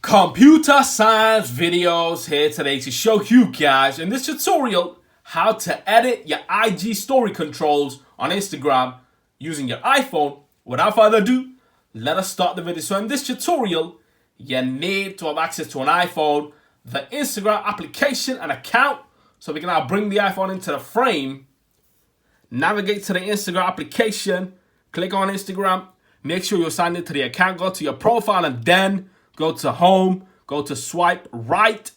Computer science videos here today to show you guys in this tutorial how to edit your IG story controls on Instagram using your iPhone. Without further ado, let us start the video. So in this tutorial, you need to have access to an iPhone, the Instagram application and account. So we can now bring the iPhone into the frame, navigate to the Instagram application, click on Instagram, make sure you're signed into the account, go to your profile and then go to home, go to swipe right.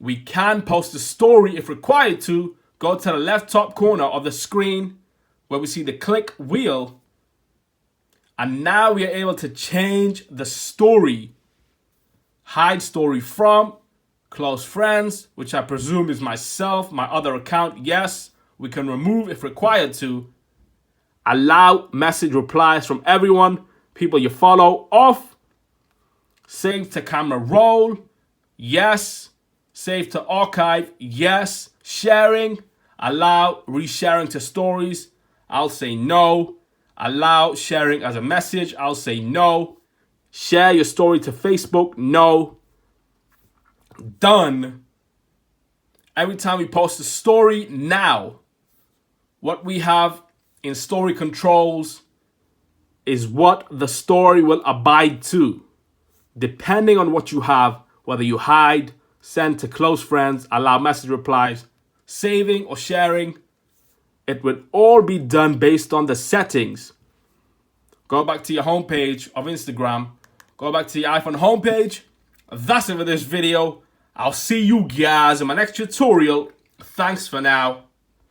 We can post a story if required to. Go to the left top corner of the screen where we see the click wheel. And now we are able to change the story. Hide story from, close friends, which I presume is myself, my other account, yes. We can remove if required to. Allow message replies from everyone, people you follow, off. Save to camera roll, yes. Save to archive, yes. Sharing, allow resharing to stories, I'll say no. Allow sharing as a message, I'll say no. Share your story to Facebook, no. Done. Every time we post a story now, what we have in story controls is what the story will abide to. Depending on what you have, whether you hide, send to close friends, allow message replies, saving or sharing, it would all be done based on the settings. Go back to your homepage of Instagram. Go back to your iPhone homepage. That's it for this video. I'll see you guys in my next tutorial. Thanks for now.